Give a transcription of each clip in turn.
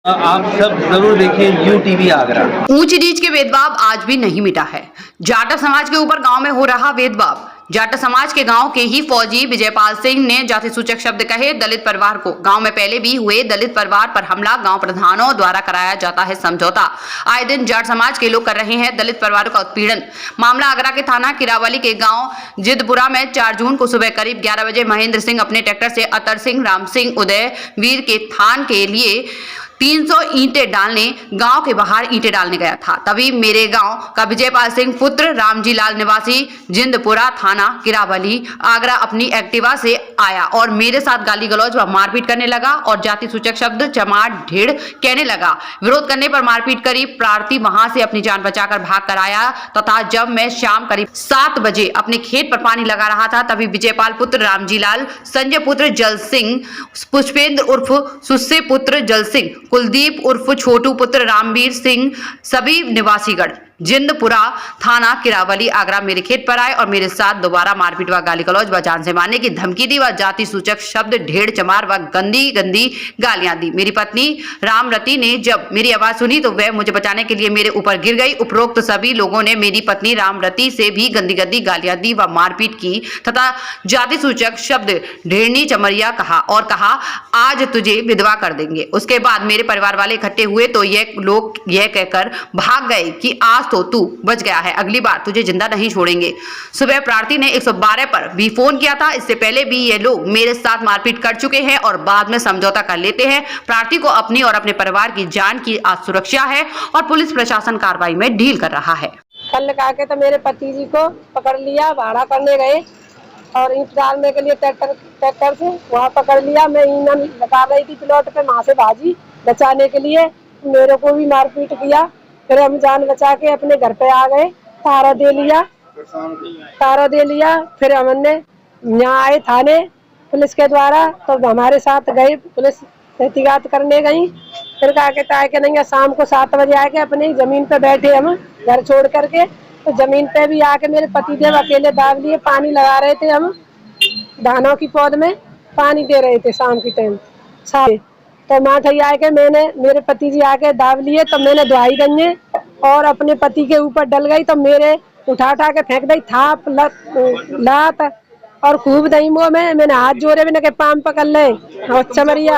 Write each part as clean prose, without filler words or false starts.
आप सब जरूर देखिए UTV आगरा। ऊंच नीच के भेदभाव आज भी नहीं मिटा है। जाटा समाज के ऊपर गांव में हो रहा भेदभाव। जाटा समाज के गांव के ही फौजी विजयपाल सिंह ने जाति सूचक शब्द कहे दलित परिवार को। गांव में पहले भी हुए दलित परिवार पर हमला गांव प्रधानों द्वारा कराया जाता है समझौता। आए दिन जाट समाज के लोग कर रहे हैं दलित परिवारों का उत्पीड़न। मामला आगरा के थाना किरावली के गांव जिदपुरा में 4 जून को सुबह करीब 11 बजे महेंद्र सिंह अपने ट्रैक्टर से अतर सिंह, राम सिंह, उदय वीर के थान के लिए 300 ईंटें डालने गांव के बाहर ईंटें डालने गया था। तभी मेरे गांव का विजयपाल सिंह पुत्र रामजी लाल निवासी जिंदपुरा थाना किरावली आगरा अपनी एक्टिवा से आया और मेरे साथ गाली गलौज व मारपीट करने लगा और जाति सूचक शब्द चमार ढेड़ कहने लगा। विरोध करने पर मारपीट करी। प्रार्थी वहां से अपनी जान बचाकर भाग कर आया तथा जब मैं शाम करीब 7 बजे अपने खेत पर पानी लगा रहा था तभी विजयपाल पुत्र रामजी लाल, संजय पुत्र जल सिंह, पुष्पेंद्र उर्फ सुस्से पुत्र जल सिंह, कुलदीप उर्फ छोटू पुत्र रामवीर सिंह सभी निवासीगढ़ जिंदपुरा थाना किरावली आगरा मेरे खेत पर आए और मेरे साथ दोबारा मारपीट व गाली गलौज व जान से मारने की धमकी दी व जाति सूचक शब्द ढेड़ चमार व गंदी गंदी गालियां दी। मेरी पत्नी रामरती ने जब मेरी आवाज सुनी तो वह मुझे बचाने के लिए मेरे ऊपर गिर गई। उपरोक्त सभी लोगों ने मेरी पत्नी रामरती से भी गंदी गंदी गालियां दी व मारपीट की तथा जाति सूचक शब्द ढेड़नी चमरिया कहा और कहा आज तुझे विधवा कर देंगे। उसके बाद मेरे परिवार वाले इकट्ठे हुए तो ये लोग यह कहकर भाग गए कि आज तो तू बच गया है, अगली बार तुझे जिंदा नहीं छोड़ेंगे। सुबह प्रार्थी ने 112 पर भी फोन किया था। इससे पहले भी ये लोग मेरे साथ मारपीट कर चुके हैं और बाद में समझौता कर लेते हैं। प्रार्थी को अपनी और अपने परिवार की जान की आज सुरक्षा है और पुलिस प्रशासन कार्रवाई में ढील कर रहा है। कल आके तो मेरे पति जी को पकड़ लिया, भाड़ा करने गए और ईंट डालने के लिए ट्रैक्टर से वहाँ पकड़ लिया। मैं ईंधन लगा रही थी प्लॉट पे, वहाँ से भाजी बचाने के लिए मेरे को भी मारपीट किया। फिर हम जान बचा के अपने घर पे आ गए, तारा दे लिया। फिर हमने यहाँ आए थाने पुलिस के द्वारा, तो हमारे साथ गए पुलिस तहकीकात करने गई। फिर कहा कि नहीं, शाम को 7 बजे आके अपनी जमीन पे बैठे हम घर छोड़ करके। तो जमीन पे भी आके मेरे पतिदेव अकेले दाब लिए, पानी लगा रहे थे, हम धानों की पौध में पानी दे रहे थे शाम की टाइम सारे। तो माथई आके मेरे पति जी आके दाब लिए तो मैंने दवाई गंजे और अपने पति के ऊपर डल गई तो मेरे उठा के फेंक दी थाप लात और खूब दही मुँह में। मैंने हाथ जोड़े भी न के पाम पकड़ ले और चमरिया,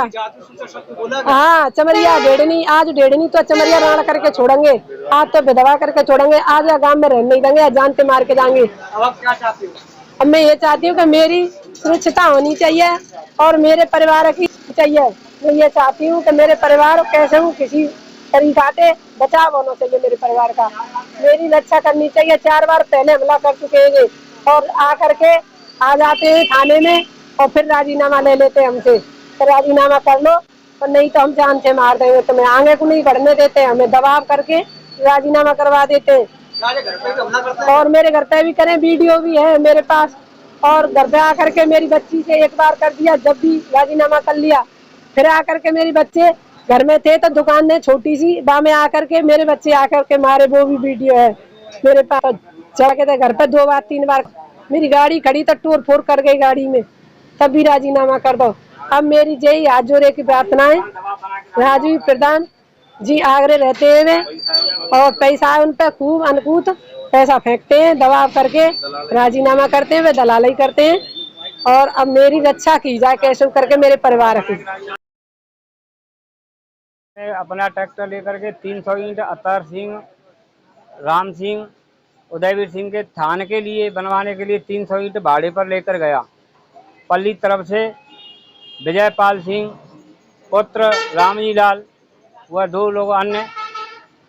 हाँ चमरिया ढेड़नी, आज ढेड़नी तो चमरिया राण करके छोड़ेंगे, आज तो विधवा करके छोड़ेंगे, आज गांव में रहने नहीं देंगे, जान पे मार के जाएंगे। अब मैं ये चाहती हूँ कि मेरी सुरक्षिता होनी चाहिए और मेरे परिवार की चाहिए। मैं ये चाहती हूँ कि मेरे परिवार कैसे हूँ किसी तरीका से बचाव होना चाहिए, मेरे परिवार का मेरी रक्षा करनी चाहिए। 4 बार पहले हमला कर चुके हैं और आकर के आ जाते हैं थाने में और फिर राजीनामा ले लेते हैं हमसे। तो राजीनामा कर लो और नहीं तो हम जान से मार देंगे। तो मैं आगे को नहीं बढ़ने देते, हमें दबाव करके राजीनामा करवा देते हैं। और मेरे घर पे भी करें, वीडियो भी है मेरे पास। और घर पे आकर के मेरी बच्ची से एक बार कर दिया, जब भी राजीनामा कर लिया फिर आकर के मेरे बच्चे घर में थे तो दुकान ने छोटी सी में आकर के मेरे बच्चे आकर के मारे, वो भी वीडियो है मेरे पास। जाके थे घर पे 2 बार 3 बार, मेरी गाड़ी खड़ी तो तोड़ फोड़ कर गई गाड़ी में, तब भी राजीनामा कर दो। अब मेरी यही हाथ जोड़े की प्रार्थना है, राजू प्रधान जी आगरे रहते हैं और पैसा उन पे खूब अनकूत पैसा फेंकते हैं, दबाव करके राजीनामा करते हैं, वे दलाली करते हैं। और अब मेरी रक्षा की जाए कैसे करके मेरे परिवार की। अपना ट्रैक्टर लेकर के 300 ईंट अतर सिंह, राम सिंह, उदयवीर सिंह के थान के लिए बनवाने के लिए 300 ईंट भाड़े पर लेकर गया। पल्ली तरफ से विजयपाल सिंह पुत्र रामजी लाल व 2 लोग अन्य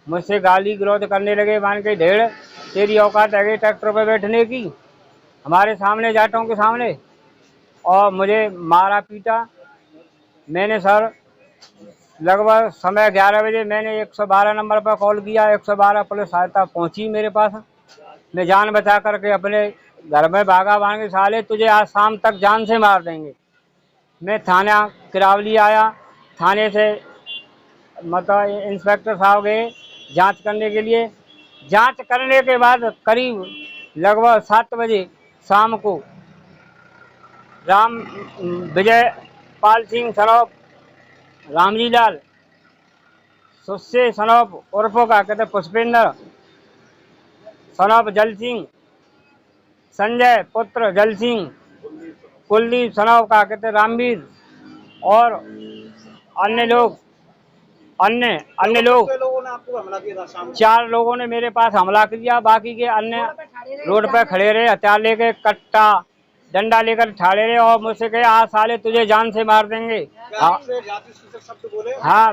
मुझसे गाली गलौज करने लगे। मान के ढेड़ तेरी औकात है ट्रैक्टर पर बैठने की, हमारे सामने जाटों के सामने, और मुझे मारा पीटा। मैंने सर लगभग समय 11 बजे मैंने 112 नंबर पर कॉल किया, 112 पुलिस सहायता पहुंची मेरे पास। मैं जान बचा करके अपने घर में भागा, भागे साले तुझे आज शाम तक जान से मार देंगे। मैं थाना किरावली आया, थाने से मतलब इंस्पेक्टर साहब गए जांच करने के लिए। जांच करने के बाद करीब लगभग 7 बजे शाम को विजयपाल सिंह सराफ रामजी लाल सुस्से सनौप उर्फों का कहते पुष्पेंद्र सनौप जल सिंह, संजय पुत्र जल सिंह, कुलदीप सनौप का कहते रामवीर और अन्य लोग 4 लोगों ने मेरे पास हमला किया। बाकी के अन्य रोड पर खड़े रहे, हथियार लेके, कट्टा डंडा लेकर ठाड़े रहे और मुझसे कहे आज साले तुझे जान से मार देंगे। हाँ,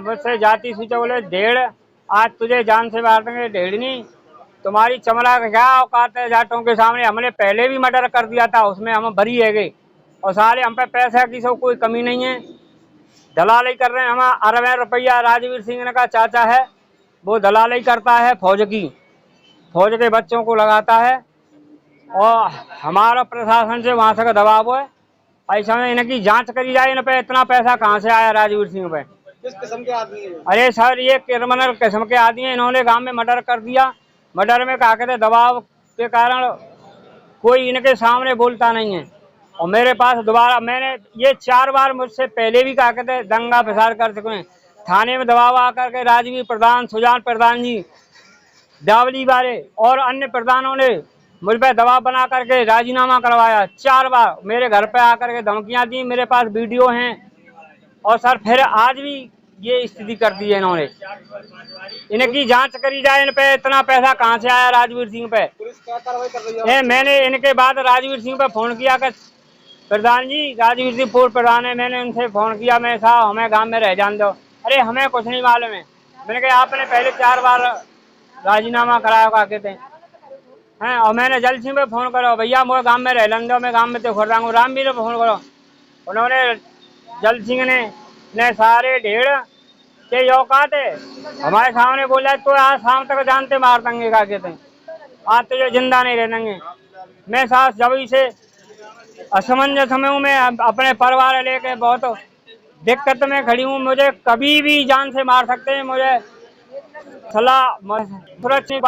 मुझसे जाति सूचक बोले, ढेड़ आज तुझे जान से मार देंगे। ढेड़नी तुम्हारी चमड़ा का क्या औकात है जाटों के सामने, हमने पहले भी मर्डर कर दिया था, उसमें हम बरी है गए और साले हम पे पैसा की सब कोई कमी नहीं है। दलाली कर रहे हैं, हम अरबों रुपया राजवीर सिंह का चाचा है, वो दलाली करता है फौज की, फौज के बच्चों को लगाता है और हमारा प्रशासन से वहाँ से दबाव है। ऐसा में इनकी जांच करी जाए, इन पे इतना पैसा कहाँ से आया राजवीर सिंह पे। किस किस्म के आदमी है? अरे सर, ये क्रिमिनल किस्म के आदमी है, इन्होंने गांव में मर्डर कर दिया। मर्डर में क्या कहते दबाव के कारण कोई इनके सामने बोलता नहीं है और मेरे पास दोबारा मैंने ये 4 बार मुझसे पहले भी कहा कहते दंगा फसाद कर चुके हैं। थाने में दबाव आकर के राजवीर प्रधान, सुजान प्रधान जी, दावली वाले और अन्य प्रधानों ने मुझ पर दबाव बना करके राजीनामा करवाया। 4 बार मेरे घर पे आकर के धमकियां दी, मेरे पास वीडियो हैं और सर फिर आज भी ये स्थिति कर दी है इन्होंने। इनकी जांच करी जाए, इन पे इतना पैसा कहाँ से आया राजवीर सिंह पे। पुलिस क्या कार्रवाई कर रही है? मैंने इनके बाद राजवीर सिंह पे फोन किया कि प्रधान जी, राजवीर सिंह पूर्व प्रधान है, मैंने उनसे फोन किया, मैं साहब हमें गांव में रह जान दो। अरे हमें कुछ नहीं मालूम है। मैंने कहा आपने पहले 4 बार राजीनामा कराया का कहते हैं और मैंने जल सिंह पे फोन करो, भैया मुझे गांव में रह लन दो, मैं गांव में तो खुद रहा हूँ। रामवीर पे फोन करो, उन्होंने जल सिंह ने सारे ढेड़ के औकात है हमारे सामने बोला तो आज शाम तक जानते मार देंगे का कहते हैं, आज तो ये जिंदा नहीं रह देंगे। मैं साथ जब से असमंजस में हूँ, मैं अपने परिवार लेके बहुत दिक्कत में खड़ी हूँ। मुझे कभी भी जान से मार सकते हैं, मुझे सलाह सुरक्षित